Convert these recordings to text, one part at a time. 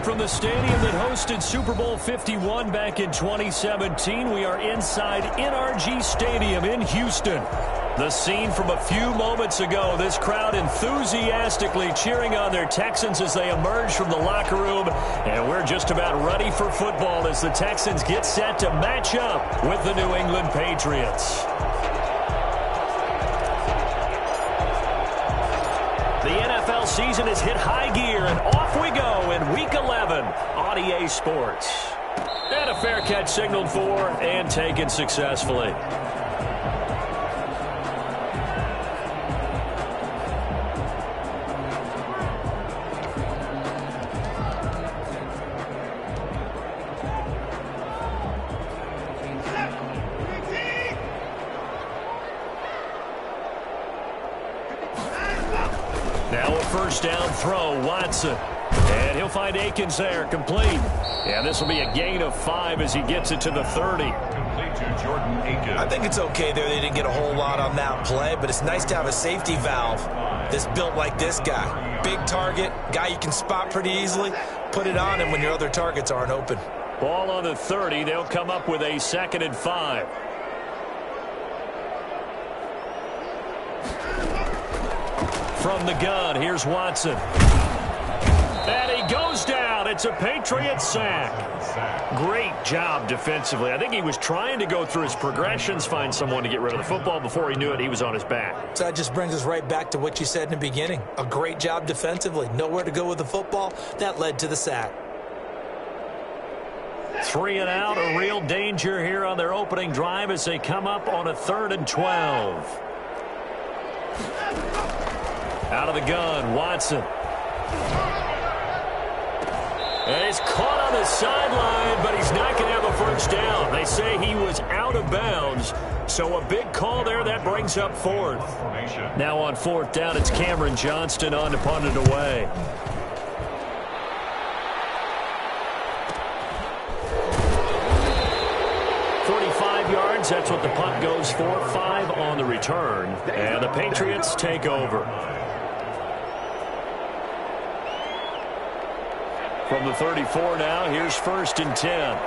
From the stadium that hosted Super Bowl 51 back in 2017, we are inside NRG Stadium in Houston. The scene from a few moments ago, this crowd enthusiastically cheering on their Texans as they emerge from the locker room. And we're just about ready for football as the Texans get set to match up with the New England Patriots. The NFL season has hit high gear, and off we go in Week 11 on EA Sports. And a fair catch signaled for and taken successfully. Now a first down throw, Watson. And he'll find Akins there, complete. And this will be a gain of 5 as he gets it to the 30. Complete to Jordan Akins. I think it's okay there. They didn't get a whole lot on that play, but it's nice to have a safety valve that's built like this guy. Big target, guy you can spot pretty easily. Put it on him when your other targets aren't open. Ball on the 30. They'll come up with a 2nd and 5. From the gun, here's Watson. And he goes down. It's a Patriot sack. Great job defensively. I think he was trying to go through his progressions, find someone to get rid of the football. Before he knew it, he was on his back. So that just brings us right back to what you said in the beginning. A great job defensively. Nowhere to go with the football. That led to the sack. 3 and out, a real danger here on their opening drive as they come up on a 3rd and 12. Out of the gun, Watson. And he's caught on the sideline, but he's not going to have a first down. They say he was out of bounds, so a big call there. That brings up 4th. Now on 4th down, it's Cameron Johnston on to punt it away. Yards, that's what the punt goes for. 5 on the return, and the Patriots take over. From the 34 now, here's 1st and 10.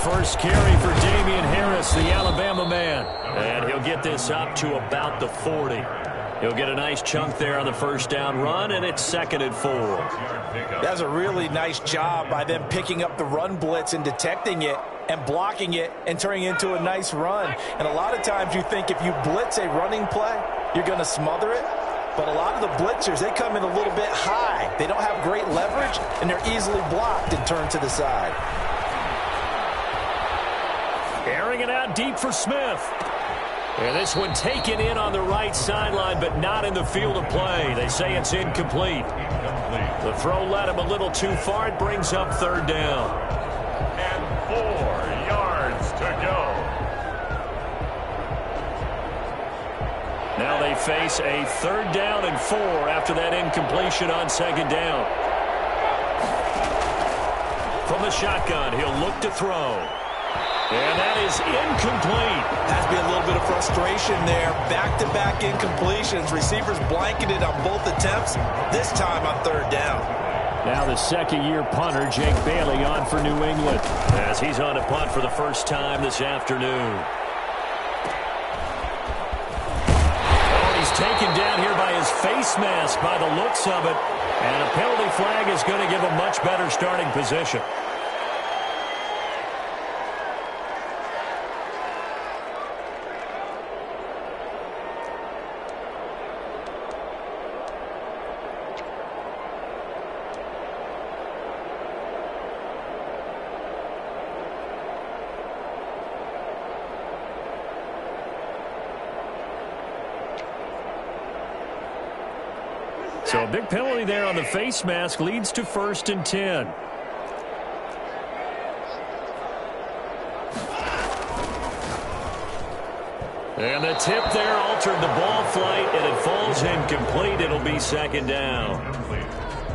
First carry for Damian Harris, the Alabama man, and he'll get this up to about the 40. He'll get a nice chunk there on the first down run, and it's 2nd and 4. That's a really nice job by them picking up the run blitz and detecting it and blocking it and turning it into a nice run. And a lot of times you think if you blitz a running play, you're going to smother it. But a lot of the blitzers, they come in a little bit high. They don't have great leverage, and they're easily blocked and turned to the side. Airing it out deep for Smith. And this one taken in on the right sideline, but not in the field of play. They say it's incomplete. The throw led him a little too far. It brings up 3rd down. And 4 yards to go. Now they face a 3rd down and 4 after that incompletion on 2nd down. From the shotgun, he'll look to throw. And that is incomplete. Has to be a little bit of frustration there. Back-to-back incompletions. Receivers blanketed on both attempts, this time on 3rd down. Now the 2nd-year punter, Jake Bailey, on for New England, as he's on to punt for the first time this afternoon. Oh, he's taken down here by his face mask by the looks of it. And a penalty flag is going to give a much better starting position. So a big penalty there on the face mask leads to 1st and 10. And the tip there altered the ball flight, and it falls incomplete. It'll be 2nd down.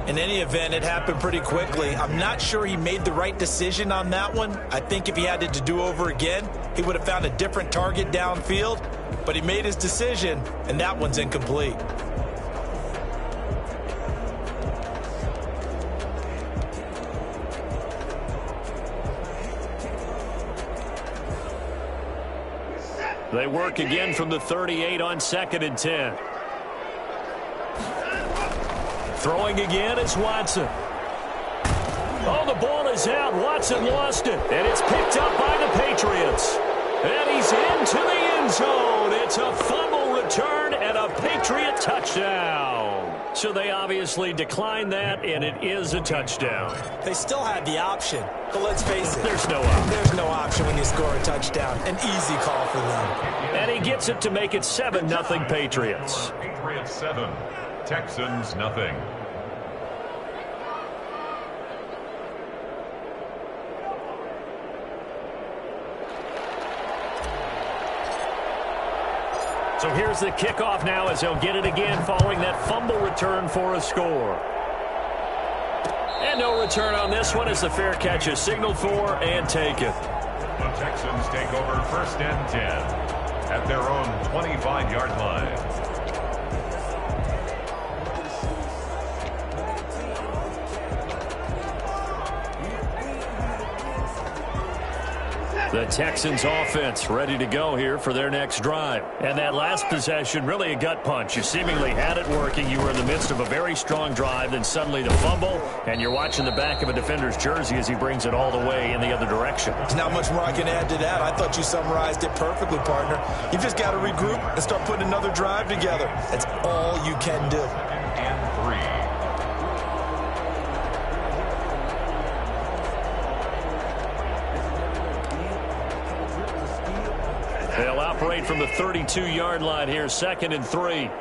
In any event, it happened pretty quickly. I'm not sure he made the right decision on that one. I think if he had it to do over again, he would have found a different target downfield. But he made his decision, and that one's incomplete. They work again from the 38 on 2nd and 10. Throwing again is Watson. Oh, the ball is out. Watson lost it. And it's picked up by the Patriots. And he's into the end zone. It's a fumble return and a Patriot touchdown. So they obviously declined that, and it is a touchdown. They still had the option, but let's face it. There's no option. There's no option when you score a touchdown. An easy call for them. And he gets it to make it 7-0 Patriots. Patriots 7, Texans nothing. So here's the kickoff now as they'll get it again following that fumble return for a score. And no return on this one as the fair catch is signaled for and taken. The Texans take over 1st and 10 at their own 25-yard line. The Texans offense ready to go here for their next drive. And that last possession, really a gut punch. You seemingly had it working. You were in the midst of a very strong drive, then suddenly the fumble, and you're watching the back of a defender's jersey as he brings it all the way in the other direction. There's not much more I can add to that. I thought you summarized it perfectly, partner. You just got to regroup and start putting another drive together. That's all you can do. And 3. They'll operate from the 32-yard line here, 2nd and 3.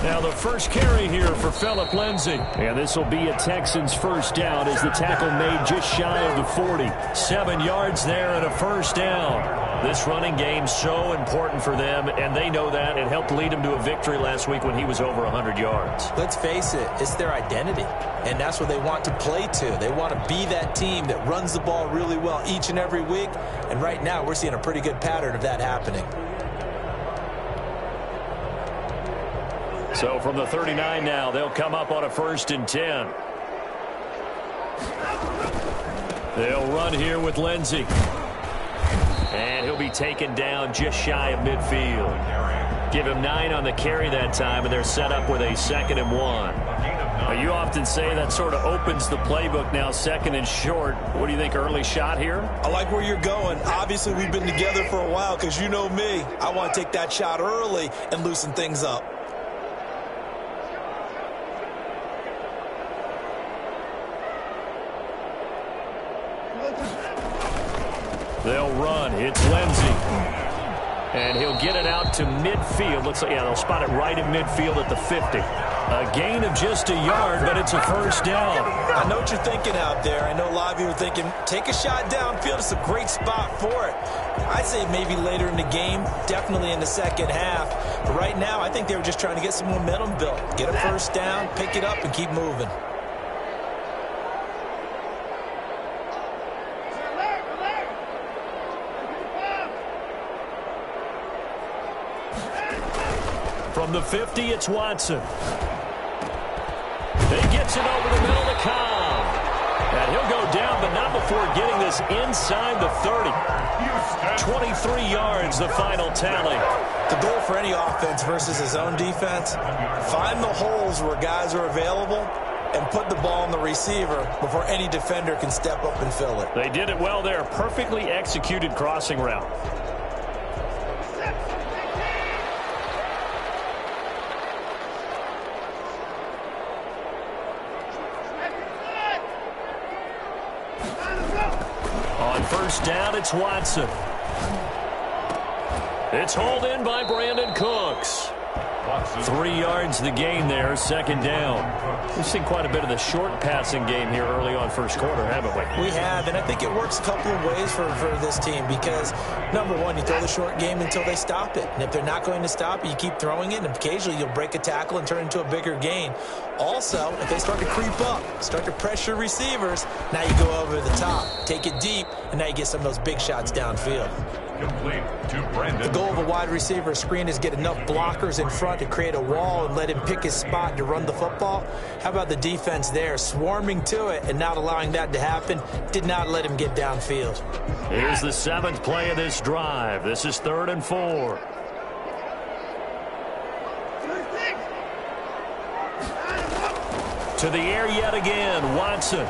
Now the first carry here for Phillip Lindsay. And this will be a Texans first down as the tackle made just shy of the 40. 7 yards there and a first down. This running game so important for them, and they know that. It helped lead them to a victory last week when he was over 100 yards. Let's face it, it's their identity, and that's what they want to play to. They want to be that team that runs the ball really well each and every week, and right now we're seeing a pretty good pattern of that happening. So from the 39 now, they'll come up on a 1st and 10. They'll run here with Lindsay. And he'll be taken down just shy of midfield. Give him 9 on the carry that time, and they're set up with a 2nd and 1. Now, you often say that sort of opens the playbook now, 2nd and short. What do you think, early shot here? I like where you're going. Obviously, we've been together for a while because you know me. I want to take that shot early and loosen things up. They'll run. It's Lindsay. And he'll get it out to midfield. Looks like, yeah, they'll spot it right in midfield at the 50. A gain of just a yard, but it's a first down. I know what you're thinking out there. I know a lot of you are thinking, take a shot downfield. It's a great spot for it. I'd say maybe later in the game, definitely in the second half. But right now, I think they were just trying to get some momentum built. Get a first down, pick it up, and keep moving. From the 50, it's Watson. He gets it over the middle to Cobb. And he'll go down, but not before getting this inside the 30. 23 yards, the final tally. The goal for any offense versus his own defense, find the holes where guys are available and put the ball on the receiver before any defender can step up and fill it. They did it well there. Perfectly executed crossing route. On first down, it's Watson. It's hauled in by Brandon Cooks. 3 yards the gain there, 2nd down. We've seen quite a bit of the short passing game here early on first quarter, haven't we? We have, and I think it works a couple of ways for this team because, number one, you throw the short game until they stop it. And if they're not going to stop it, you keep throwing it, and occasionally you'll break a tackle and turn it into a bigger gain. Also, if they start to creep up, start to pressure receivers, now you go over the top, take it deep, and now you get some of those big shots downfield. Complete to Brandon. The goal of a wide receiver screen is get enough blockers in front to create a wall and let him pick his spot to run the football. How about the defense there, swarming to it and not allowing that to happen? Did not let him get downfield. Here's the 7th play of this drive. This is 3rd and 4. To the air yet again, Watson.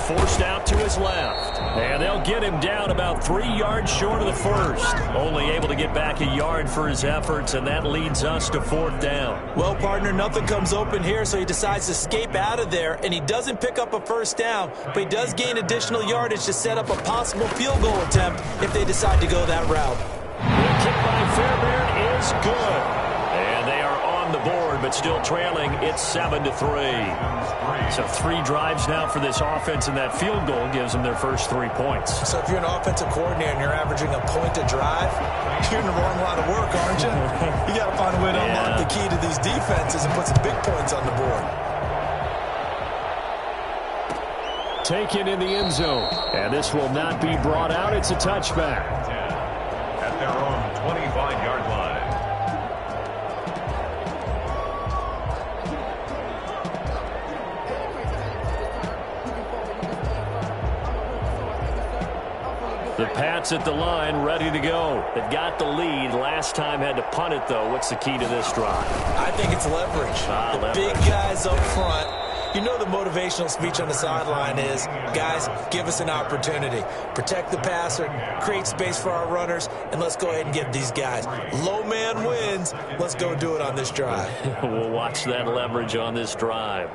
Forced out to his left. And they'll get him down about 3 yards short of the first. Only able to get back a yard for his efforts, and that leads us to 4th down. Well, partner, nothing comes open here, so he decides to escape out of there, and he doesn't pick up a first down, but he does gain additional yardage to set up a possible field goal attempt if they decide to go that route. The kick by Fairbairn is good. And they are on the board, but still trailing. It's 7-3. So 3 drives now for this offense, and that field goal gives them their first 3 points. So if you're an offensive coordinator and you're averaging a point a drive, you're in the wrong line of work, aren't you? You got to find a way to unlock the key to these defenses and put some big points on the board. Taken in the end zone, and this will not be brought out. It's a touchback. At their own 25-yard line. The Pats at the line, ready to go. They've got the lead. Last time had to punt it, though. What's the key to this drive? I think it's leverage. The big guys up front. You know the motivational speech on the sideline is, guys, give us an opportunity. Protect the passer, create space for our runners, and let's go ahead and give these guys. Low man wins. Let's go do it on this drive. We'll watch that leverage on this drive.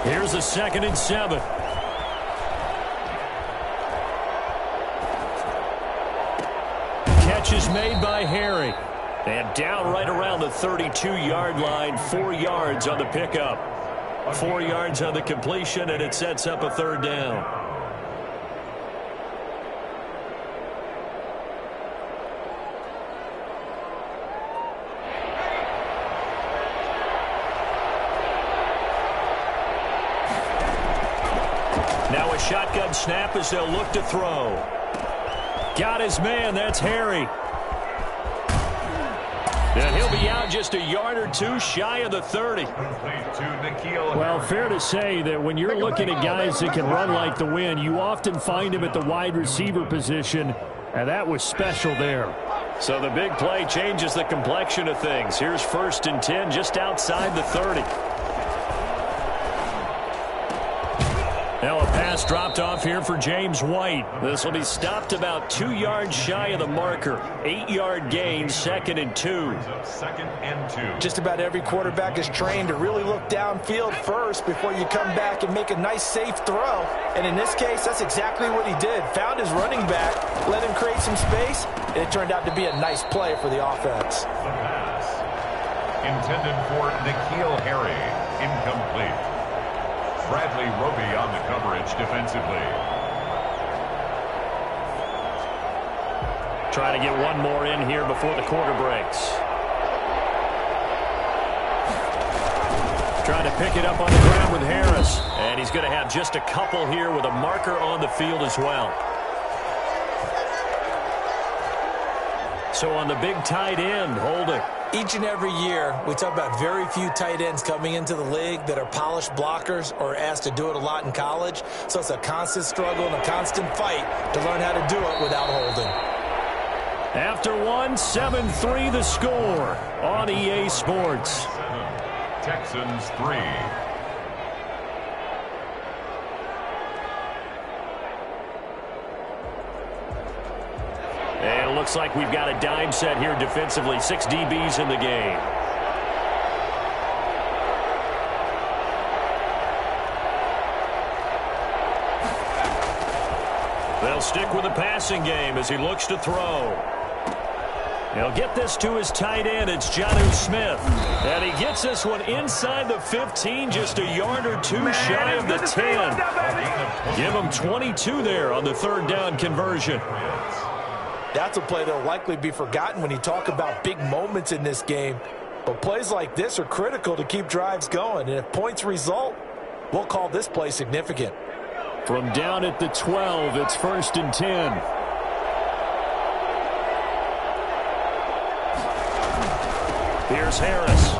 Here's a 2nd and 7. Catch is made by Harry. And down right around the 32-yard line, 4 yards on the pickup. 4 yards on the completion, and it sets up a 3rd down. Now a shotgun snap as they'll look to throw. Got his man. That's Harry. And he'll be out just a yard or 2 shy of the 30. Well, fair to say that when you're looking at guys that can run like the wind, you often find him at the wide receiver position, and that was special there. So the big play changes the complexion of things. Here's 1st and 10 just outside the 30. Now a pass dropped off here for James White. This will be stopped about 2 yards shy of the marker. 8-yard gain, 2nd and 2. 2nd and 2. Just about every quarterback is trained to really look downfield first before you come back and make a nice, safe throw. And in this case, that's exactly what he did. Found his running back, let him create some space, and it turned out to be a nice play for the offense. The pass intended for N'Keal Harry. Incomplete. Bradley Roby on the coverage defensively. Try to get one more in here before the quarter breaks. Trying to pick it up on the ground with Harris. And he's going to have just a couple here with a marker on the field as well. So on the big tight end, holding. Each and every year, we talk about very few tight ends coming into the league that are polished blockers or asked to do it a lot in college. So it's a constant struggle and a constant fight to learn how to do it without holding. After 1, 7-3 the score on EA Sports. Texans 3. And it looks like we've got a dime set here defensively. 6 DBs in the game. They'll stick with the passing game as he looks to throw. He'll get this to his tight end. It's Jonnu Smith. And he gets this one inside the 15, just a yard or two shy of the 10. Give him 22 there on the third down conversion. That's a play that will likely be forgotten when you talk about big moments in this game. But plays like this are critical to keep drives going. And if points result, we'll call this play significant. From down at the 12, it's 1st and 10. Here's Harris.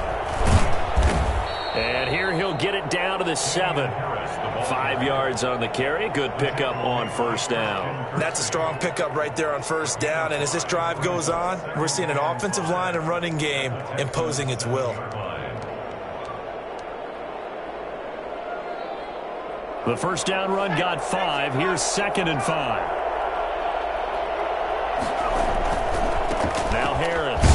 And here he'll get it down to the 7. 5 yards on the carry. Good pickup on first down. That's a strong pickup right there on first down. And as this drive goes on, we're seeing an offensive line and running game imposing its will. The first down run got 5. Here's 2nd and 5. Now Harris.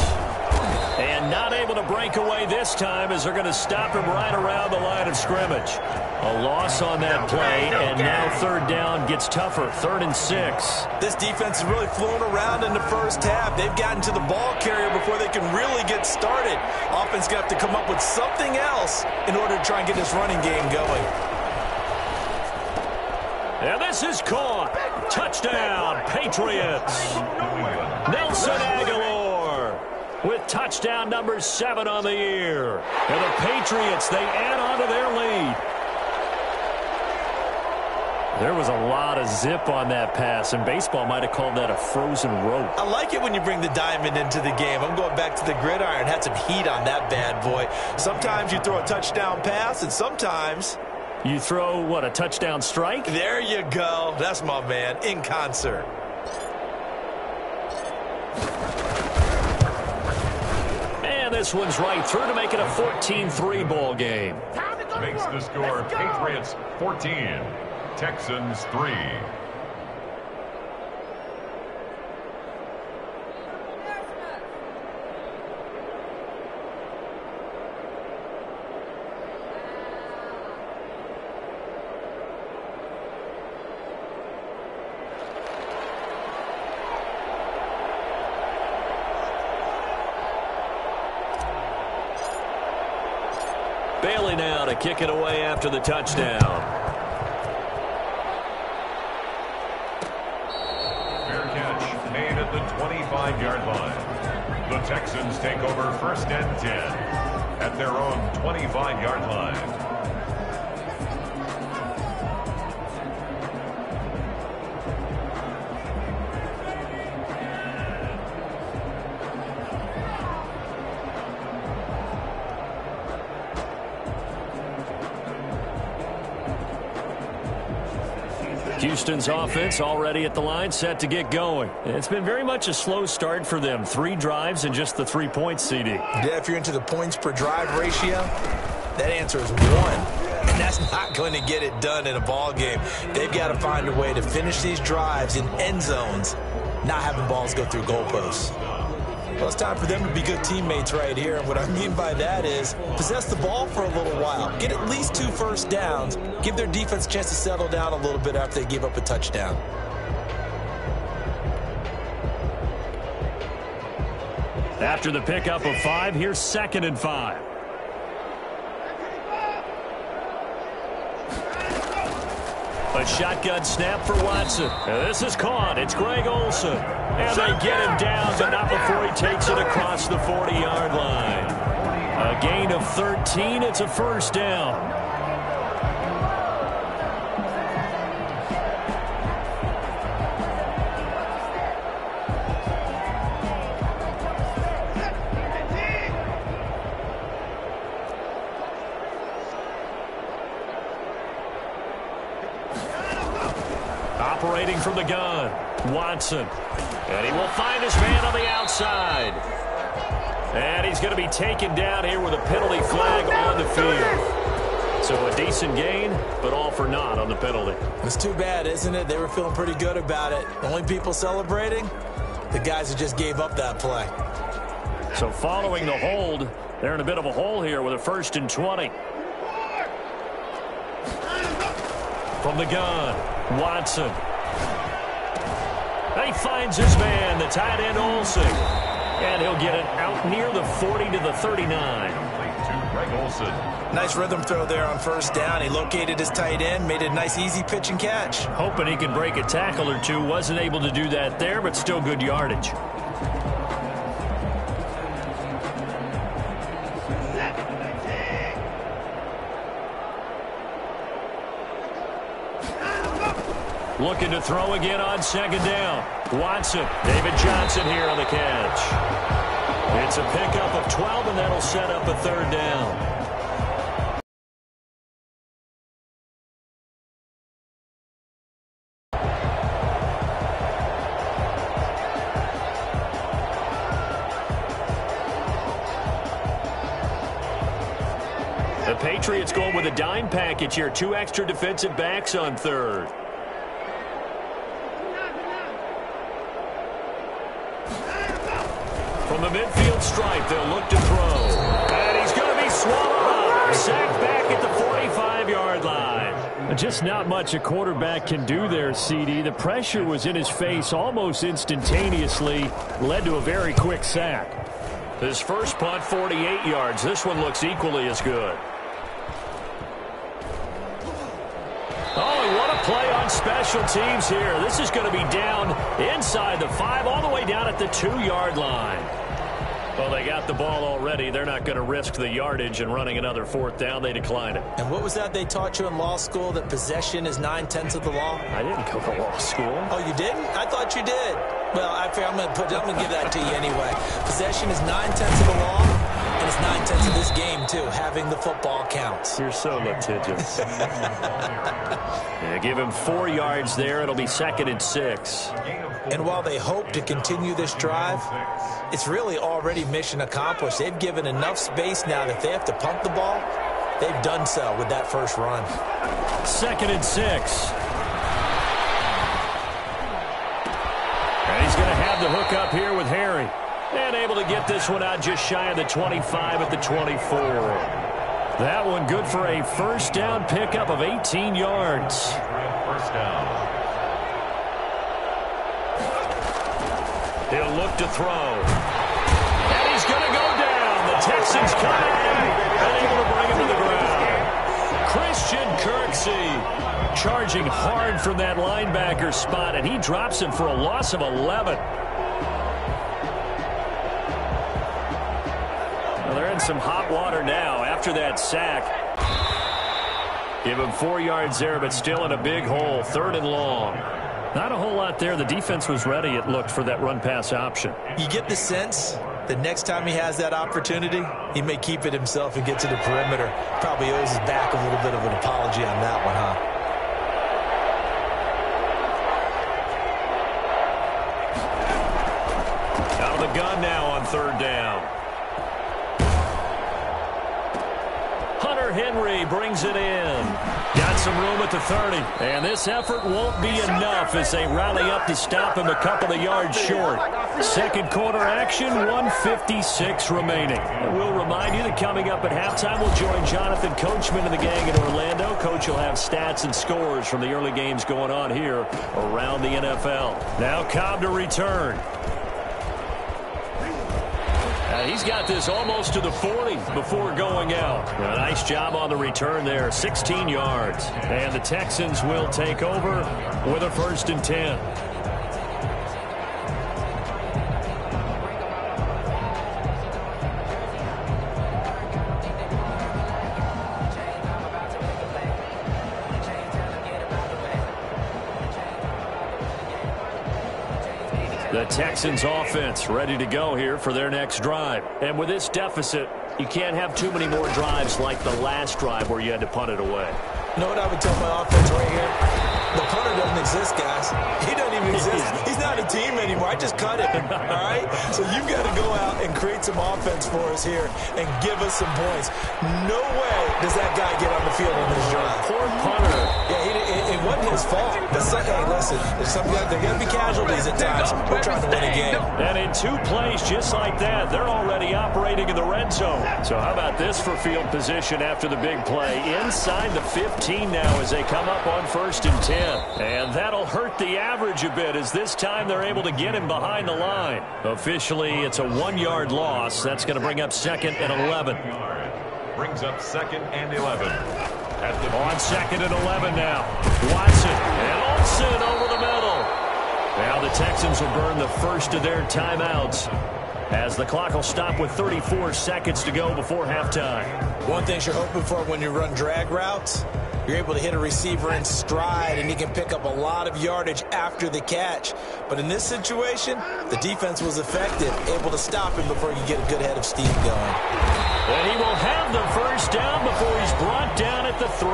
And not able to break away this time as they're going to stop him right around the line of scrimmage. A loss on that play, and now third down gets tougher. 3rd and 6. This defense is really flown around in the first half. They've gotten to the ball carrier before they can really get started. Offense going to have to come up with something else in order to try and get this running game going. And this is caught. Touchdown, Patriots. Nelson Aguilar with touchdown number 7 on the year. And the Patriots, they add on to their lead. There was a lot of zip on that pass, and baseball might have called that a frozen rope. I like it when you bring the diamond into the game. I'm going back to the gridiron. Had some heat on that bad boy. Sometimes you throw a touchdown pass, and sometimes you throw, what, a touchdown strike? There you go. That's my man, in concert. And this one's right through to make it a 14-3 ball game. Makes the score Patriots 14, Texans 3. Bailey now to kick it away after the touchdown. Fair catch made at the 25-yard line. The Texans take over 1st and 10 at their own 25-yard line. Houston's offense already at the line, set to get going. It's been very much a slow start for them. 3 drives and just the 3 points, CD. Yeah, if you're into the points per drive ratio, that answer is 1. And that's not going to get it done in a ball game. They've got to find a way to finish these drives in end zones, not having balls go through goalposts. Well, it's time for them to be good teammates right here. And what I mean by that is possess the ball for a little while. Get at least 2 first downs. Give their defense a chance to settle down a little bit after they give up a touchdown. After the pickup of 5, here's 2nd and 5. A shotgun snap for Watson. This is caught. It's Greg Olsen. And they get him down, but not before he takes it across the 40-yard line. A gain of 13. It's a first down. Operating from the gun, Watson. And he will find his man on the outside. And he's going to be taken down here with a penalty flag on the field. So a decent gain, but all for naught on the penalty. It's too bad, isn't it? They were feeling pretty good about it. The only people celebrating, the guys who just gave up that play. So following the hold, they're in a bit of a hole here with a 1st and 20. From the gun, Watson. He finds his man, the tight end Olsen. And he'll get it out near the 40 to the 39. To Greg Olsen. Nice rhythm throw there on first down. He located his tight end, made it a nice easy pitch and catch. Hoping he can break a tackle or two. Wasn't able to do that there, but still good yardage. Looking to throw again on second down. Watson, David Johnson here on the catch. It's a pickup of 12, and that'll set up a third down. The Patriots going with a dime package here. 2 extra defensive backs on third. From the midfield stripe, they'll look to throw. And he's going to be swallowed up. Sacked back at the 45-yard line. Just not much a quarterback can do there, CD. The pressure was in his face almost instantaneously. Led to a very quick sack. His first punt, 48 yards. This one looks equally as good. Oh, what a play on special teams here. This is going to be down inside the 5, all the way down at the 2-yard line. Well, they got the ball already. They're not going to risk the yardage and running another fourth down. They decline it. And what was that they taught you in law school, that possession is 9/10 of the law? I didn't go to law school. Oh, you didn't? I thought you did. Well, I'm going to give that to you anyway. Possession is 9/10 of the law, and it's 9/10 of this game, too. Having the football counts. You're so litigious. Yeah, give him 4 yards there. It'll be 2nd and 6. And while they hope to continue this drive, it's really already mission accomplished. They've given enough space now that if they have to punt the ball, they've done so with that first run. 2nd and 6. And he's going to have the hook up here with Harry. And able to get this one out just shy of the 25 at the 24. That one good for a first down pickup of 18 yards. First down. He'll look to throw. And he's going to go down. The Texans come in and able to bring him to the ground. Christian Kirksey charging hard from that linebacker spot, and he drops him for a loss of 11. Well, they're in some hot water now after that sack. Give him 4 yards there, but still in a big hole. 3rd and long. Not a whole lot there. The defense was ready, it looked, for that run-pass option. You get the sense that next time he has that opportunity, he may keep it himself and get to the perimeter. Probably owes his back a little bit of an apology on that one, huh? Out of the gun now on 3rd down. Hunter Henry brings it in. Got some room at the 30. And this effort won't be enough as they rally up to stop him a couple of yards short. Second quarter action, 1:56 remaining. And we'll remind you that coming up at halftime, we'll join Jonathan Coachman and the gang in Orlando. Coach will have stats and scores from the early games going on here around the NFL. Now Cobb to return. He's got this almost to the 40 before going out. A nice job on the return there, 16 yards. And the Texans will take over with a 1st and 10. The Texans offense ready to go here for their next drive. And with this deficit, you can't have too many more drives like the last drive where you had to punt it away. You know what I would tell my offense right here? The punter doesn't exist, guys. He doesn't even exist. He's not a team anymore. I just cut him, all right? So you've got to go out and create some offense for us here and give us some points. No way does that guy get on the field on this drive. Poor punter. Yeah, it wasn't wasn't his fault. But hey, listen, there are going to be casualties at times. We're trying to win a game. And in 2 plays just like that, they're already operating in the red zone. So how about this for field position after the big play? Inside the 15 now as they come up on 1st and 10. And that'll hurt the average a bit as this time they're able to get him behind the line. Officially, it's a 1-yard loss. That's going to bring up 2nd and 11. Brings up 2nd and 11. On 2nd and 11 now. Watson and Olsen over the middle. Now the Texans will burn the first of their timeouts as the clock will stop with 34 seconds to go before halftime. One thing you're hoping for when you run drag routes, you're able to hit a receiver in stride and he can pick up a lot of yardage after the catch. But in this situation, the defense was effective, able to stop him before he could get a good head of steam going. And he will have the first down before he's brought down at the 3.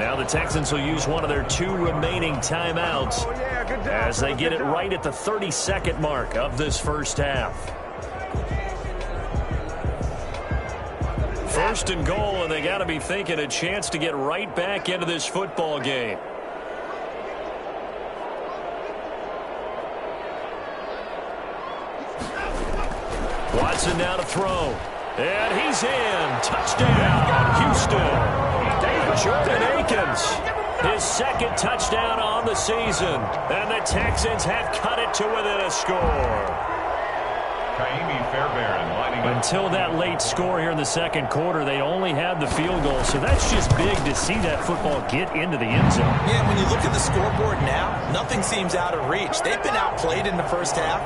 Now the Texans will use one of their 2 remaining timeouts as they get it right at the 30-second mark of this first half. 1st and goal, and they got to be thinking a chance to get right back into this football game. Watson now to throw. And he's in. Touchdown, Houston. Jordan Akins, his 2nd touchdown on the season. And the Texans have cut it to within a score. Until that late score here in the 2nd quarter, they only had the field goal. So that's just big to see that football get into the end zone. Yeah, when you look at the scoreboard now, nothing seems out of reach. They've been outplayed in the first half.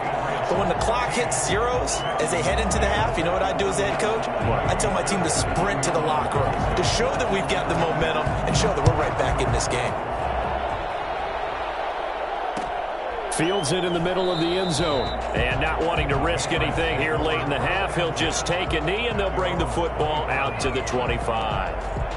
But when the clock hits zeros as they head into the half, you know what I do as head coach? What? I tell my team to sprint to the locker room to show that we've got the momentum and show that we're right back in this game. Fields it in the middle of the end zone. And not wanting to risk anything here late in the half, he'll just take a knee and they'll bring the football out to the 25.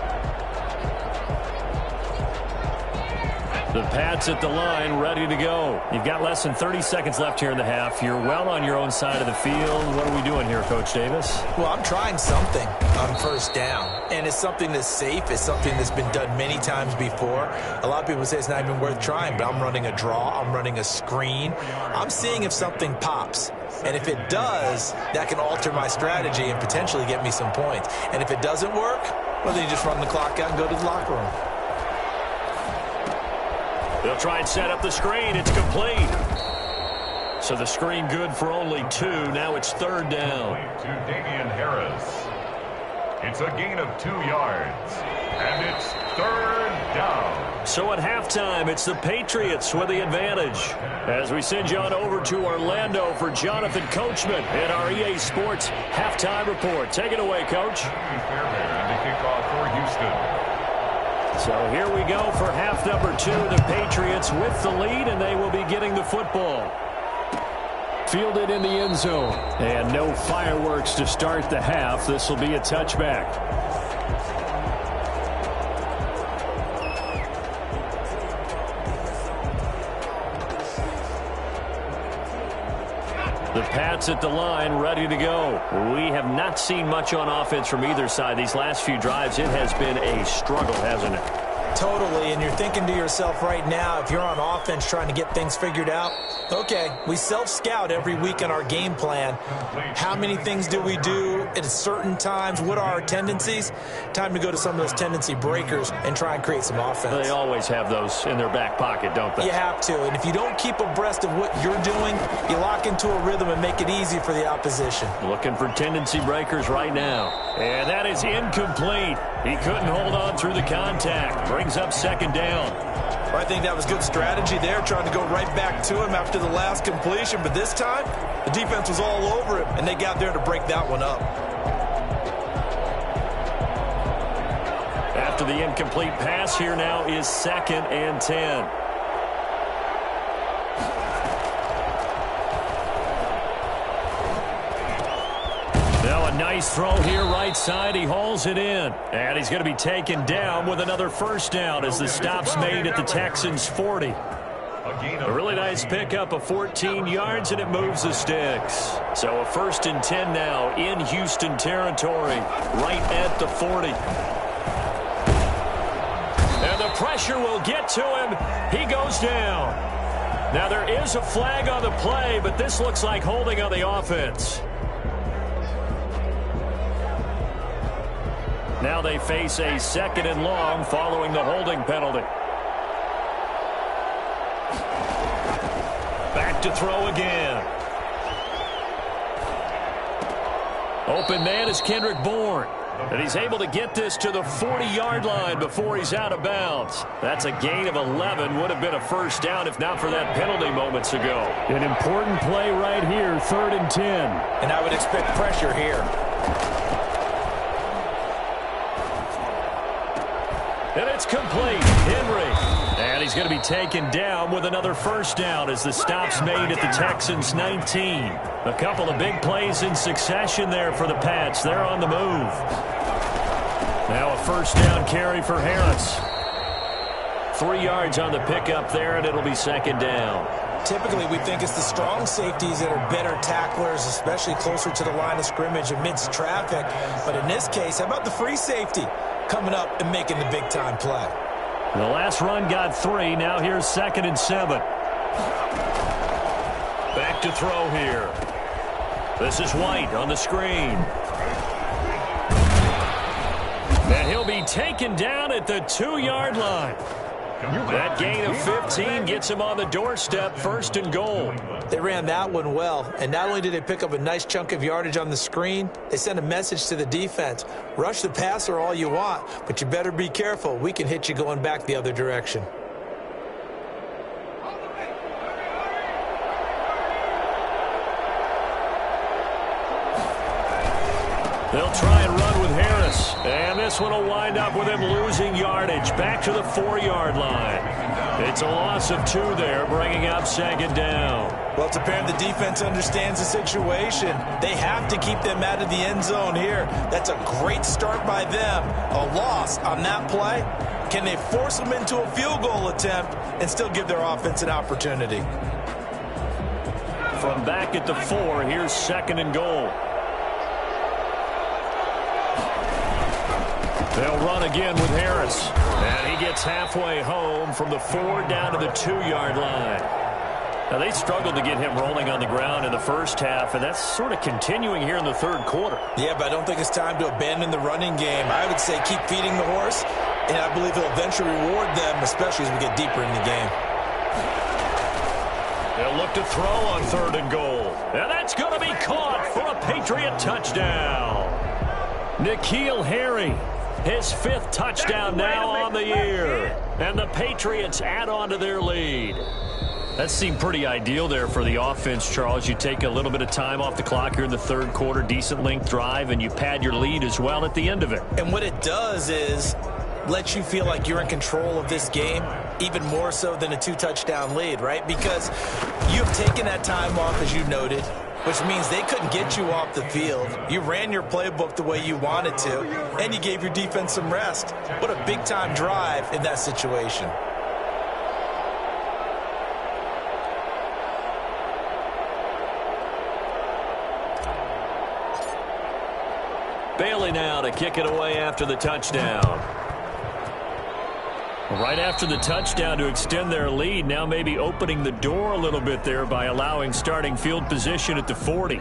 The Pats at the line, ready to go. You've got less than 30 seconds left here in the half. You're well on your own side of the field. What are we doing here, Coach Davis? Well, I'm trying something on 1st down. And it's something that's safe. It's something that's been done many times before. A lot of people say it's not even worth trying, but I'm running a draw. I'm running a screen. I'm seeing if something pops. And if it does, that can alter my strategy and potentially get me some points. And if it doesn't work, well, then you just run the clock out and go to the locker room. They'll try and set up the screen. It's complete. So the screen good for only 2. Now it's 3rd down. To Damian Harris. It's a gain of 2 yards. And it's 3rd down. So at halftime, it's the Patriots with the advantage. As we send you on over to Orlando for Jonathan Coachman in our EA Sports halftime report. Take it away, Coach. Fairbairn to kick off for Houston. So here we go for half number 2. The Patriots with the lead, and they will be getting the football. Fielded in the end zone. And no fireworks to start the half. This will be a touchback. The Pats at the line, ready to go. We have not seen much on offense from either side. These last few drives, it has been a struggle, hasn't it? Totally, and you're thinking to yourself right now, if you're on offense trying to get things figured out, okay, we self-scout every week on our game plan. How many things do we do at certain times? What are our tendencies? Time to go to some of those tendency breakers and try and create some offense. They always have those in their back pocket, don't they? You have to, and if you don't keep abreast of what you're doing, you lock into a rhythm and make it easy for the opposition. Looking for tendency breakers right now. And that is incomplete. He couldn't hold on through the contact. Brings up 2nd down. I think that was good strategy there, trying to go right back to him after the last completion. But this time, the defense was all over him, and they got there to break that one up. After the incomplete pass, here now is 2nd and 10. Nice throw here right side. He hauls it in. And he's going to be taken down with another first down as the stop's made at the Texans' 40. A really nice pickup of 14 yards, and it moves the sticks. So a 1st and 10 now in Houston territory, right at the 40. And the pressure will get to him. He goes down. Now there is a flag on the play, but this looks like holding on the offense. Now they face a 2nd and long following the holding penalty. Back to throw again. Open man is Kendrick Bourne. And he's able to get this to the 40-yard line before he's out of bounds. That's a gain of 11. Would have been a first down if not for that penalty moments ago. An important play right here, 3rd and 10. And I would expect pressure here. And it's complete. Henry. And he's going to be taken down with another first down as the stop's made at the Texans' 19. A couple of big plays in succession there for the Pats. They're on the move. Now a first down carry for Harris. 3 yards on the pickup there, and it'll be 2nd down. Typically, we think it's the strong safeties that are better tacklers, especially closer to the line of scrimmage amidst traffic. But in this case, how about the free safety coming up and making the big-time play? The last run got 3. Now here's 2nd and 7. Back to throw here. This is White on the screen. And he'll be taken down at the 2-yard line. That gain of 15 gets him on the doorstep, 1st and goal. They ran that one well, and not only did they pick up a nice chunk of yardage on the screen, they sent a message to the defense. Rush the passer all you want, but you better be careful. We can hit you going back the other direction. They'll try and run with Harris. And this one will wind up with him losing yardage. Back to the 4-yard line. It's a loss of 2 there, bringing up 2nd down. Well, it's apparent the defense understands the situation. They have to keep them out of the end zone here. That's a great start by them. A loss on that play. Can they force them into a field goal attempt and still give their offense an opportunity? From back at the 4, here's 2nd and goal. They'll run again with Harris. And he gets halfway home from the 4 down to the 2-yard line. Now, they struggled to get him rolling on the ground in the first half, and that's sort of continuing here in the 3rd quarter. Yeah, but I don't think it's time to abandon the running game. I would say keep feeding the horse, and I believe he'll eventually reward them, especially as we get deeper in the game. They'll look to throw on 3rd and goal. And that's going to be caught for a Patriot touchdown. N'Keal Harry. His 5th touchdown now on the year. And the Patriots add on to their lead. That seemed pretty ideal there for the offense, Charles. You take a little bit of time off the clock here in the 3rd quarter, decent length drive, and you pad your lead as well at the end of it. And what it does is let you feel like you're in control of this game, even more so than a 2-touchdown lead, right? Because you've taken that time off, as you noted, which means they couldn't get you off the field. You ran your playbook the way you wanted to, and you gave your defense some rest. What a big-time drive in that situation. Bailey now to kick it away after the touchdown. Right after the touchdown to extend their lead, now maybe opening the door a little bit there by allowing starting field position at the 40.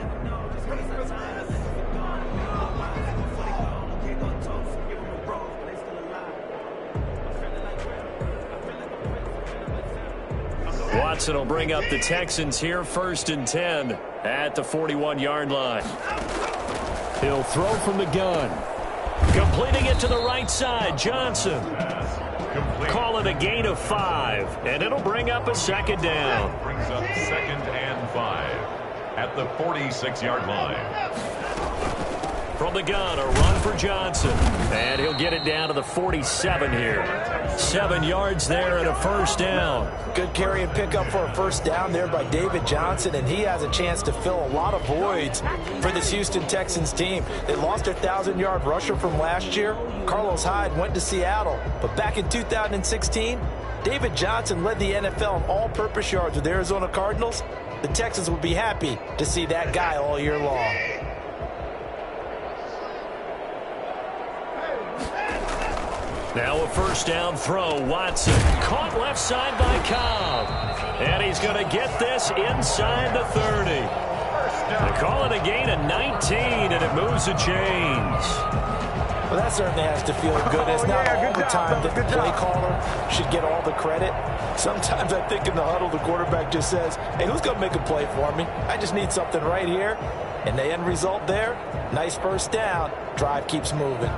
Watson will bring up the Texans here, 1st and 10 at the 41-yard line. He'll throw from the gun. Completing it to the right side, Johnson. Call it a gain of 5, and it'll bring up a 2nd down. Brings up 2nd and 5 at the 46-yard line. From the gun, a run for Johnson. And he'll get it down to the 47 here. 7 yards there and a first down. Good carry and pickup for a first down there by David Johnson, and he has a chance to fill a lot of voids for this Houston Texans team. They lost their 1,000-yard rusher from last year. Carlos Hyde went to Seattle, but back in 2016, David Johnson led the NFL in all-purpose yards with the Arizona Cardinals. The Texans will be happy to see that guy all year long. Now a first down throw. Watson caught left side by Cobb. And he's going to get this inside the 30. They call it a gain of 19, and it moves the chains. Well, that certainly has to feel good. It's not all the time that the play caller should get all the credit. Sometimes I think in the huddle, the quarterback just says, hey, who's going to make a play for me? I just need something right here. And the end result there, nice first down. Drive keeps moving.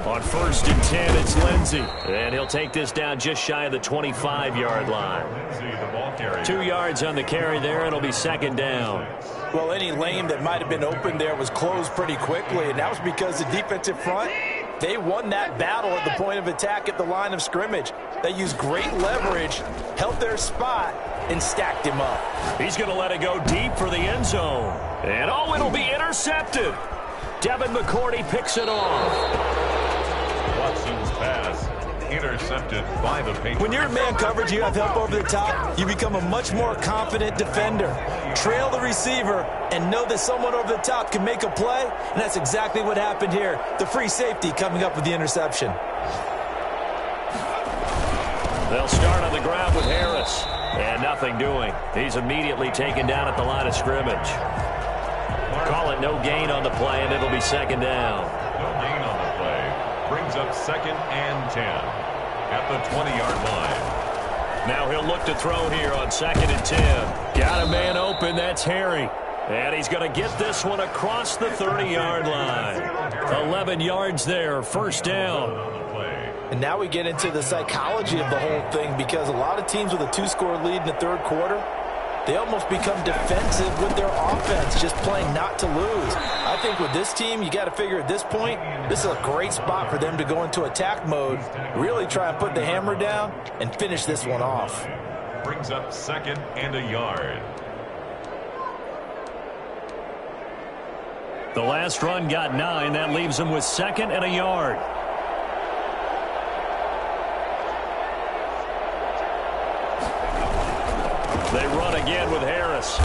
On 1st and 10, it's Lindsey. And he'll take this down just shy of the 25-yard line. 2 yards on the carry there. It'll be 2nd down. Well, any lane that might have been open there was closed pretty quickly, and that was because the defensive front, they won that battle at the point of attack at the line of scrimmage. They used great leverage, held their spot, and stacked him up. He's going to let it go deep for the end zone. And, oh, it'll be intercepted. Devin McCourty picks it off. Watson's pass intercepted by the Patriots. When you're in man coverage, you have help over the top, you become a much more confident defender. Trail the receiver and know that someone over the top can make a play, and that's exactly what happened here. The free safety coming up with the interception. They'll start on the ground with Harris. And nothing doing. He's immediately taken down at the line of scrimmage. Call it no gain on the play, and it'll be 2nd down. No gain on the play. Brings up 2nd and 10 at the 20-yard line. Now he'll look to throw here on 2nd and 10. Got a man open. That's Harry. And he's going to get this one across the 30-yard line. 11 yards there. 1st down. And now we get into the psychology of the whole thing, because a lot of teams with a 2-score lead in the 3rd quarter, they almost become defensive with their offense, just playing not to lose. I think with this team, you got to figure at this point, this is a great spot for them to go into attack mode, really try and put the hammer down and finish this one off. Brings up 2nd and a yard. The last run got 9. That leaves them with 2nd and a yard. They run again with Harris.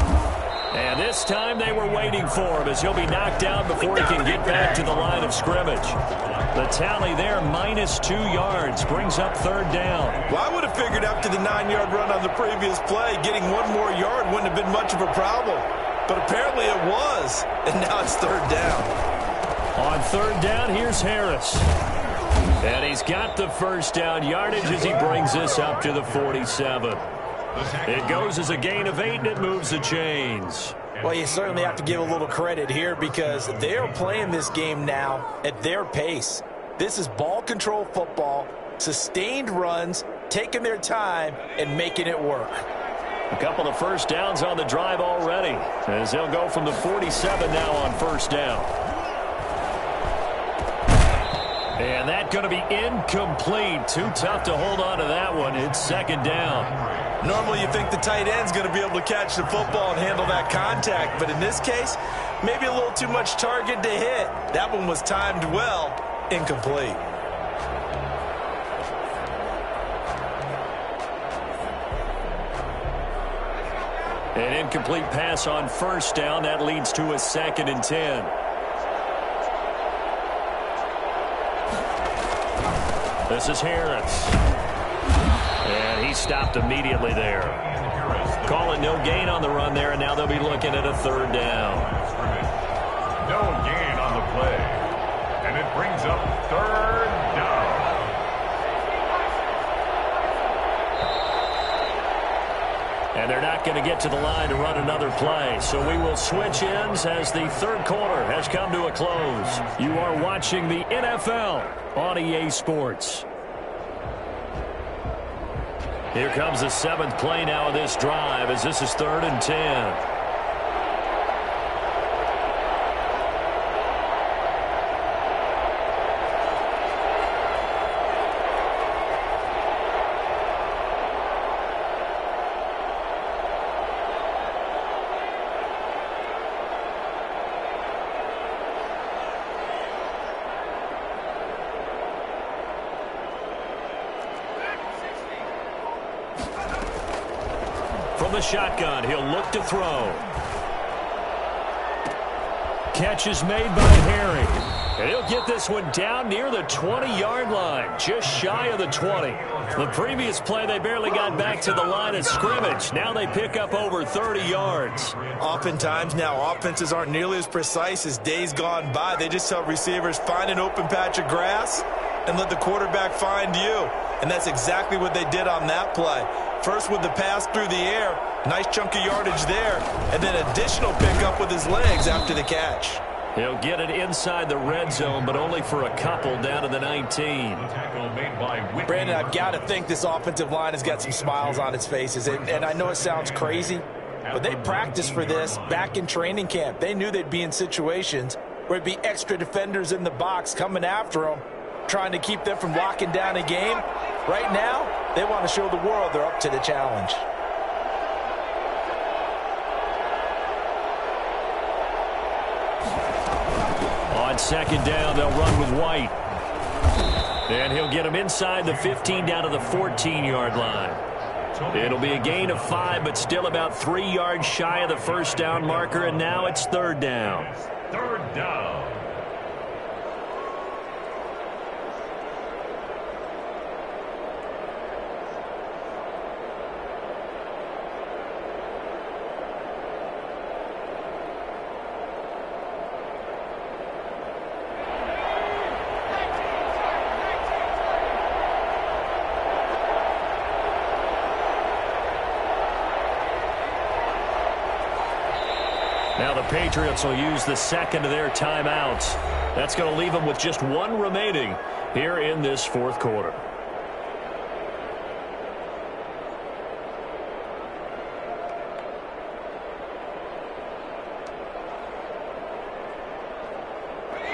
And this time they were waiting for him, as he'll be knocked down before he can get back to the line of scrimmage. The tally there, -2 yards, brings up 3rd down. Well, I would have figured after the 9-yard run on the previous play, getting 1 more yard wouldn't have been much of a problem. But apparently it was, and now it's 3rd down. On 3rd down, here's Harris. And he's got the first down yardage as he brings this up to the 47. It goes as a gain of 8, and it moves the chains. Well, you certainly have to give a little credit here, because they are playing this game now at their pace. This is ball control football, sustained runs, taking their time, and making it work. A couple of first downs on the drive already, as they'll go from the 47 now on 1st down. And that's going to be incomplete. Too tough to hold on to that one. It's 2nd down. Normally you think the tight end's going to be able to catch the football and handle that contact, but in this case, maybe a little too much target to hit. That one was timed well, incomplete. An incomplete pass on 1st down. That leads to a 2nd and 10. This is Harris. And he stopped immediately there. Call it no gain on the run there, and now they'll be looking at a 3rd down. No gain on the play. And it brings up 3rd down. And they're not going to get to the line to run another play. So we will switch ends as the 3rd quarter has come to a close. You are watching the NFL on EA Sports. Here comes the 7th play now of this drive, as this is 3rd and 10. From the shotgun, he'll look to throw. Catch is made by Harry. And he'll get this one down near the 20-yard line, just shy of the 20. The previous play, they barely got back to the line of scrimmage. Now they pick up over 30 yards. Oftentimes now, offenses aren't nearly as precise as days gone by. They just tell receivers, find an open patch of grass and let the quarterback find you. And that's exactly what they did on that play. First with the pass through the air, nice chunk of yardage there, and then additional pickup with his legs after the catch. He'll get it inside the red zone, but only for a couple down to the 19. Brandon, I've got to think this offensive line has got some smiles on its faces. And I know it sounds crazy, but they practiced for this back in training camp. They knew they'd be in situations where it'd be extra defenders in the box coming after them, trying to keep them from locking down a game. Right now, they want to show the world they're up to the challenge. On second down, they'll run with White. And he'll get him inside the 15 down to the 14-yard line. It'll be a gain of 5, but still about 3 yards shy of the first down marker, and now it's third down. Third down. Now the Patriots will use the second of their timeouts. That's going to leave them with just one remaining here in this fourth quarter.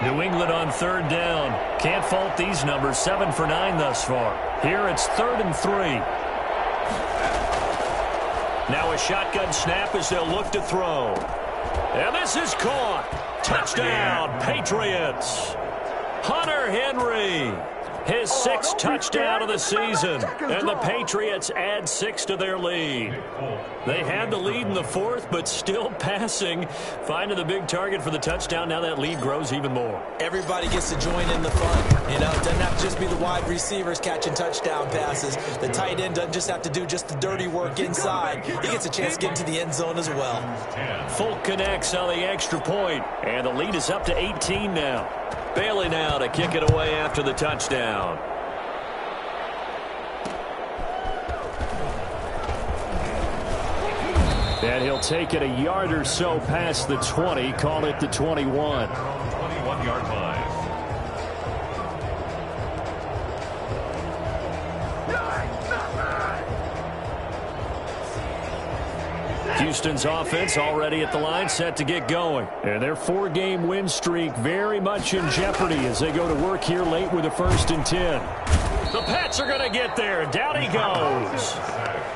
New England on third down. Can't fault these numbers. 7 for 9 thus far. Here it's 3rd and 3. Now a shotgun snap as they'll look to throw. And this is caught. Touchdown, Patriots. Hunter Henry, his 6th touchdown of the season. And the Patriots add 6 to their lead. They had the lead in the 4th, but still passing. Finding the big target for the touchdown. Now that lead grows even more. Everybody gets to join in the fun. You know, it doesn't have to just be the wide receivers catching touchdown passes. The tight end doesn't just have to do just the dirty work inside. He gets a chance to get into the end zone as well. Folk connects on the extra point, and the lead is up to 18 now. Bailey now to kick it away after the touchdown. And he'll take it a yard or so past the 20, call it the 21. 21-yard line. Houston's offense already at the line, set to get going. And their 4-game win streak very much in jeopardy as they go to work here late with a 1st and 10. The Pats are going to get there. Down he goes.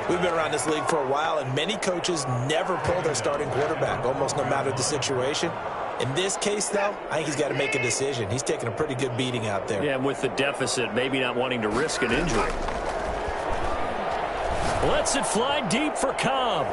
We've been around this league for a while, and many coaches never pull their starting quarterback, almost no matter the situation. In this case, though, I think he's got to make a decision. He's taking a pretty good beating out there. Yeah, and with the deficit, maybe not wanting to risk an injury. Lets it fly deep for Cobb.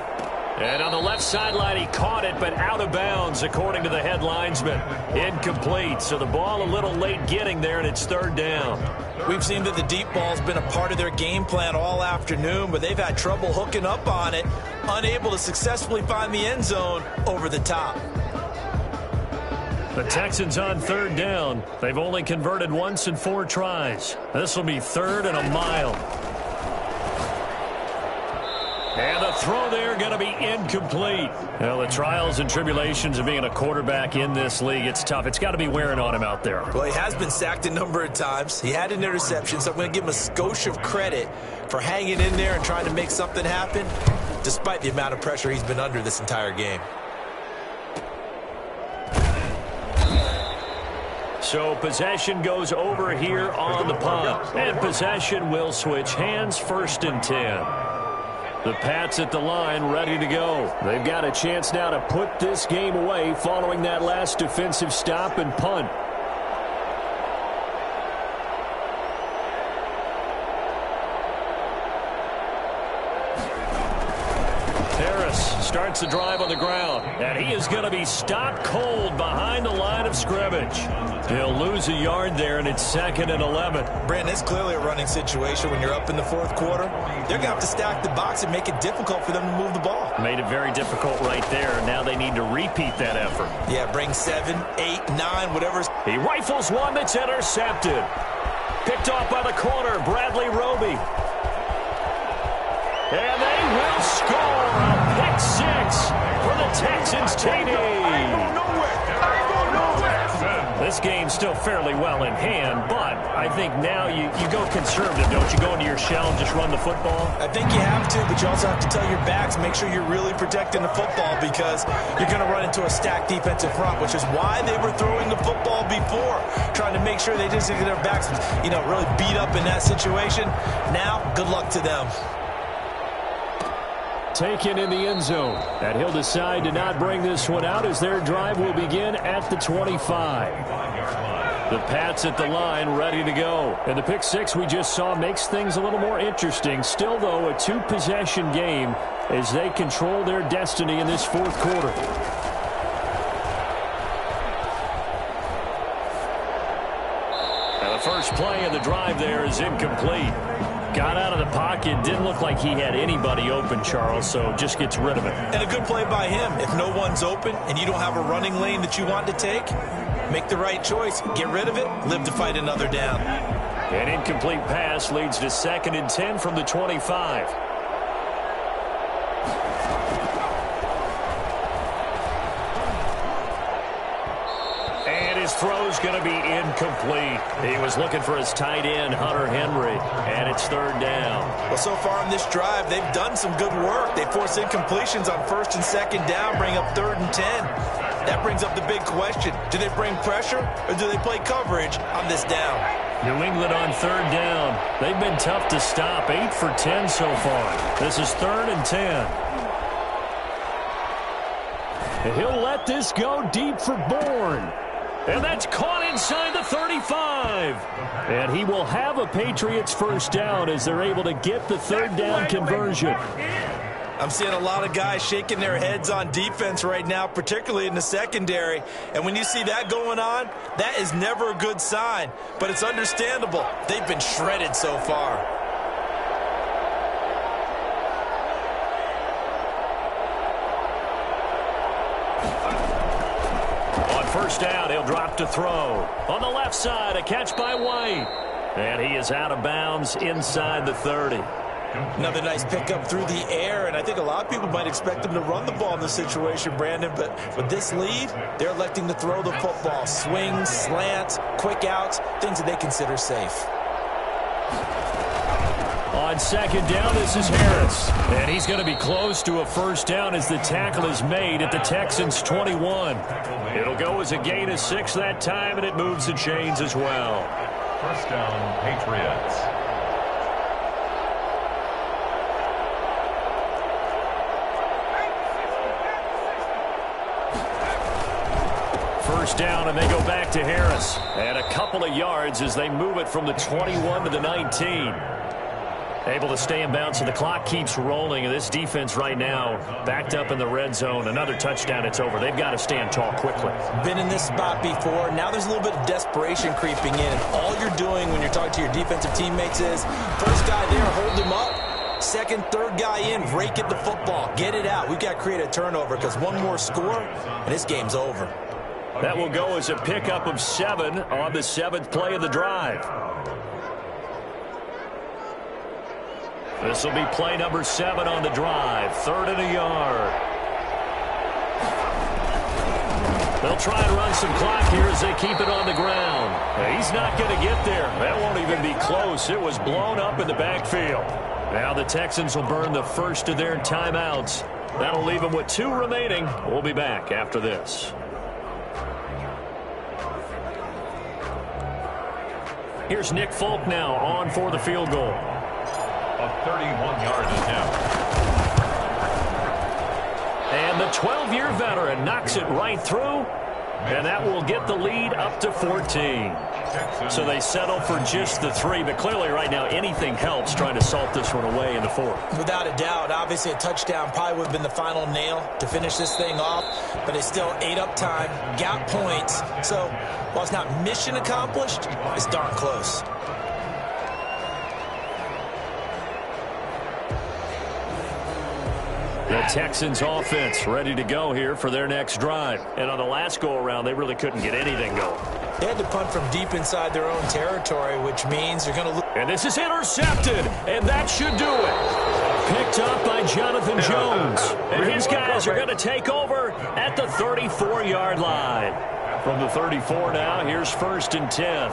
And on the left sideline, he caught it, but out of bounds, according to the head linesman. Incomplete, so the ball a little late getting there, and it's 3rd down. We've seen that the deep ball's been a part of their game plan all afternoon, but they've had trouble hooking up on it, unable to successfully find the end zone over the top. The Texans on 3rd down. They've only converted once in 4 tries. This will be 3rd and a mile. And the throw there going to be incomplete. Well, the trials and tribulations of being a quarterback in this league, it's tough. It's got to be wearing on him out there. Well, he has been sacked a number of times. He had an interception, so I'm going to give him a skosh of credit for hanging in there and trying to make something happen, despite the amount of pressure he's been under this entire game. So possession goes over here on the punt. And possession will switch hands, 1st and 10. The Pats at the line ready to go. They've got a chance now to put this game away following that last defensive stop and punt. starts the drive on the ground. And he is going to be stopped cold behind the line of scrimmage. He'll lose a yard there, and it's 2nd and 11. Brandon, it's clearly a running situation when you're up in the 4th quarter. They're going to have to stack the box and make it difficult for them to move the ball. Made it very difficult right there. Now they need to repeat that effort. Yeah, bring 7, 8, 9, whatever's. He rifles one that's intercepted. Picked off by the corner, Bradley Roby. And they will score a pick 6 for the Texans TD. This game's still fairly well in hand, but I think now you go conservative, don't you? Go into your shell and just run the football? I think you have to, but you also have to tell your backs, make sure you're really protecting the football because you're going to run into a stacked defensive front, which is why they were throwing the football before, trying to make sure they didn't get their backs, really beat up in that situation. Now, good luck to them. Taken in the end zone, and he'll decide to not bring this one out as their drive will begin at the 25. The Pats at the line ready to go. And the pick 6 we just saw makes things a little more interesting. Still, though, a 2-possession game as they control their destiny in this 4th quarter. And the first play of the drive there is incomplete. Got out of the pocket, didn't look like he had anybody open, Charles, so just gets rid of it. And a good play by him. If no one's open and you don't have a running lane that you want to take, make the right choice. Get rid of it, live to fight another down. An incomplete pass leads to 2nd and 10 from the 25. His throw's going to be incomplete. He was looking for his tight end, Hunter Henry, and it's 3rd down. Well, so far on this drive, they've done some good work. They force incompletions on 1st and 2nd down, bring up 3rd and 10. That brings up the big question. Do they bring pressure or do they play coverage on this down? New England on 3rd down. They've been tough to stop. 8 for 10 so far. This is 3rd and 10. And he'll let this go deep for Bourne. And that's caught inside the 35. And he will have a Patriots first down as they're able to get the 3rd down conversion. I'm seeing a lot of guys shaking their heads on defense right now, particularly in the secondary. And when you see that going on, that is never a good sign. But it's understandable. They've been shredded so far. First down, he'll drop to throw. On the left side, a catch by White. And he is out of bounds inside the 30. Another nice pickup through the air, and I think a lot of people might expect them to run the ball in this situation, Brandon, but with this lead, they're electing to throw the football. Swings, slants, quick outs, things that they consider safe. On 2nd down, this is Harris. And he's going to be close to a first down as the tackle is made at the Texans' 21. It'll go as a gain of 6 that time, and it moves the chains as well. First down, Patriots. First down, and they go back to Harris. And a couple of yards as they move it from the 21 to the 19. Able to stay in bounds, so the clock keeps rolling. And this defense right now backed up in the red zone. Another touchdown, it's over. They've got to stand tall quickly. Been in this spot before. Now there's a little bit of desperation creeping in. All you're doing when you're talking to your defensive teammates is, first guy there, hold him up. Second, third guy in, rake at the football. Get it out. We've got to create a turnover because one more score, and this game's over. That will go as a pickup of 7 on the 7th play of the drive. This will be play number 7 on the drive. 3rd and a yard. They'll try and run some clock here as they keep it on the ground. He's not going to get there. That won't even be close. It was blown up in the backfield. Now the Texans will burn the first of their timeouts. That'll leave them with 2 remaining. We'll be back after this. Here's Nick Folk now on for the field goal. A 31-yard attempt. And the 12-year veteran knocks it right through. And that will get the lead up to 14. So they settle for just the 3, but clearly right now anything helps trying to salt this one away in the 4th. Without a doubt, obviously a touchdown probably would have been the final nail to finish this thing off, but they still ate up time, got points. So while it's not mission accomplished, it's darn close. The Texans offense ready to go here for their next drive. And on the last go-around, they really couldn't get anything going. They had to punt from deep inside their own territory, which means they're going to lose. And this is intercepted, and that should do it. Picked up by Jonathan Jones. And his guys are going to take over at the 34-yard line. From the 34 now, here's 1st and 10.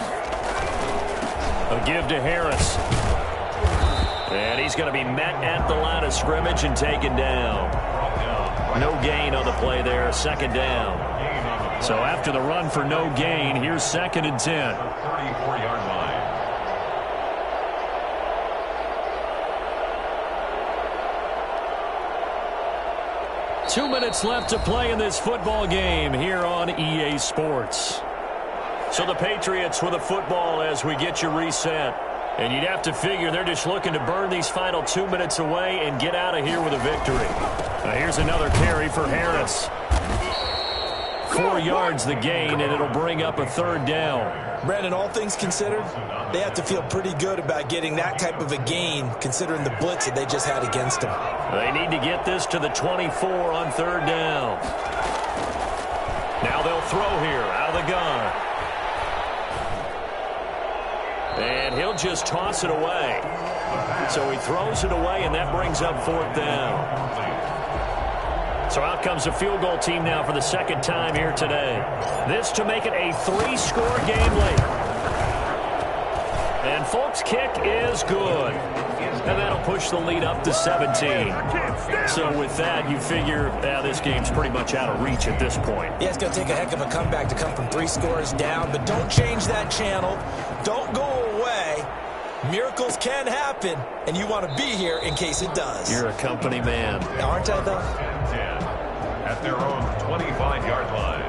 A give to Harris. And he's going to be met at the line of scrimmage and taken down. No gain on the play there, 2nd down. So after the run for no gain, here's 2nd and 10. 34-yard line. Two minutes left to play in this football game here on EA Sports. So the Patriots with a football as we get you reset. And you'd have to figure they're just looking to burn these final 2 minutes away and get out of here with a victory. Now here's another carry for Harris. 4 yards the gain, and it'll bring up a 3rd down. Brandon, all things considered, they have to feel pretty good about getting that type of a gain, considering the blitz that they just had against them. They need to get this to the 24 on 3rd down. Now they'll throw here out of the gun. And he'll just toss it away. So he throws it away, and that brings up 4th down. So out comes a field goal team now for the 2nd time here today. This to make it a 3-score game late. And folks, kick is good. And that'll push the lead up to 17. So with that, you figure this game's pretty much out of reach at this point. Yeah, it's going to take a heck of a comeback to come from 3 scores down, but don't change that channel. Don't go away. Miracles can happen, and you want to be here in case it does. You're a company man. Aren't I, though? 10 at their own 25-yard line.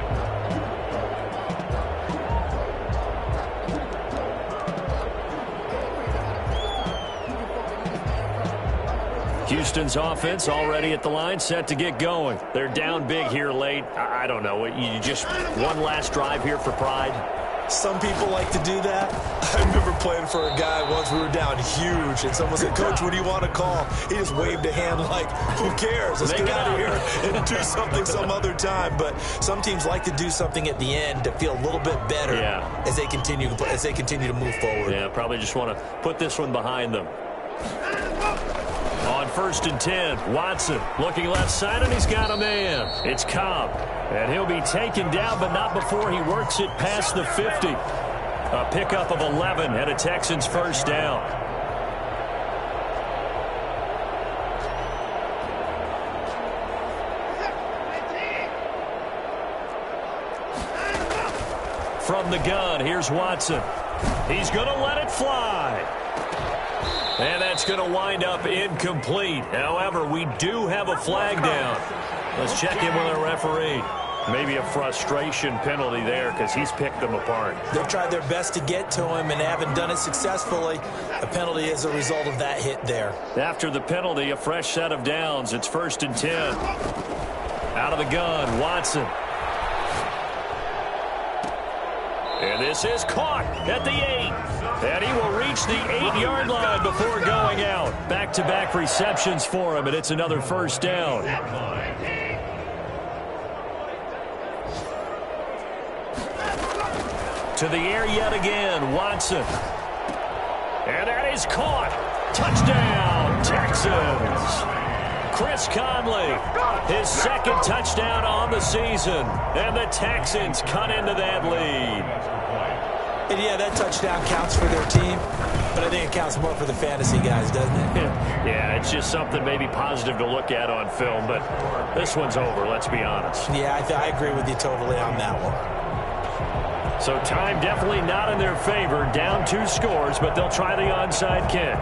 Houston's offense already at the line, set to get going. They're down big here late. I don't know. You just one last drive here for pride. Some people like to do that. I remember playing for a guy once. We were down huge, and someone said, "Coach, what do you want to call?" He just waved a hand like, "Who cares? Let's get out of here and do something some other time." But some teams like to do something at the end to feel a little bit better as they continue to move forward. Yeah, probably just want to put this one behind them. On 1st and 10, Watson looking left side, and he's got a man. It's Cobb, and he'll be taken down, but not before he works it past the 50. A pickup of 11 and a Texans 1st down. From the gun, here's Watson. He's going to let it fly. And that's going to wind up incomplete. However, we do have a flag down. Let's check in with our referee. Maybe a frustration penalty there because he's picked them apart. They've tried their best to get to him and haven't done it successfully. A penalty is a result of that hit there. After the penalty, a fresh set of downs. It's 1st and 10. Out of the gun, Watson. And this is caught at the 8. And he will reach the 8-yard line before going out. Back-to-back receptions for him, and it's another 1st down. To the air yet again, Watson. And that is caught. Touchdown, Texans. Chris Conley, his 2nd touchdown on the season. And the Texans cut into that lead. And yeah, that touchdown counts for their team, but I think it counts more for the fantasy guys, doesn't it? Yeah, it's just something maybe positive to look at on film, but this one's over, let's be honest. Yeah, I agree with you totally on that one. So time definitely not in their favor. Down 2 scores, but they'll try the onside kick.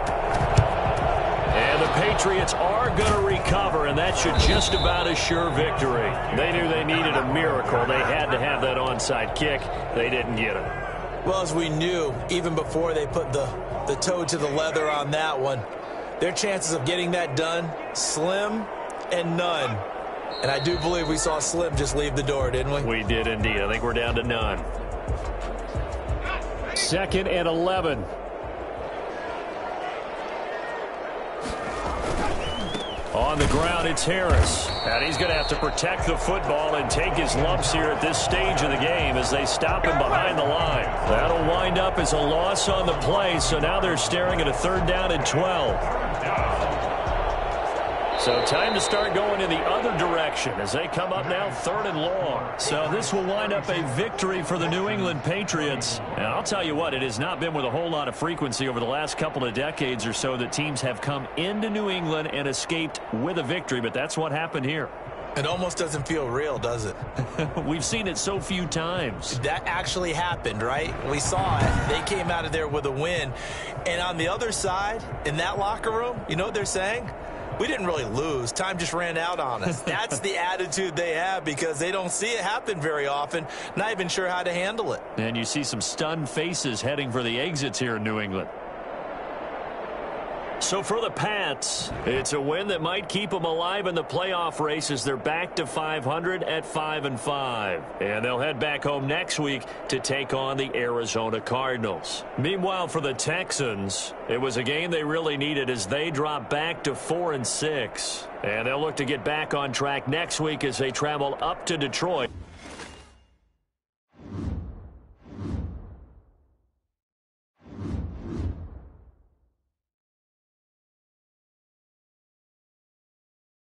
And the Patriots are going to recover, and that should just about assure victory. They knew they needed a miracle. They had to have that onside kick. They didn't get it. Well, as we knew, even before they put the toe to the leather on that one, their chances of getting that done, slim and none. And I do believe we saw Slim just leave the door, didn't we? We did indeed. I think we're down to none. 2nd and 11. On the ground, it's Harris. And he's going to have to protect the football and take his lumps here at this stage of the game as they stop him behind the line. That'll wind up as a loss on the play, so now they're staring at a 3rd down and 12. So time to start going in the other direction as they come up now 3rd and long. So this will wind up a victory for the New England Patriots. And I'll tell you what, it has not been with a whole lot of frequency over the last couple of decades or so that teams have come into New England and escaped with a victory, but that's what happened here. It almost doesn't feel real, does it? We've seen it so few times. That actually happened, right? We saw it. They came out of there with a win. And on the other side, in that locker room, you know what they're saying? We didn't really lose. Time just ran out on us. That's the attitude they have because they don't see it happen very often, not even sure how to handle it. And you see some stunned faces heading for the exits here in New England. So for the Pats, it's a win that might keep them alive in the playoff race as they're back to 500 at 5-5. And they'll head back home next week to take on the Arizona Cardinals. Meanwhile, for the Texans, it was a game they really needed as they drop back to 4-6. And they'll look to get back on track next week as they travel up to Detroit.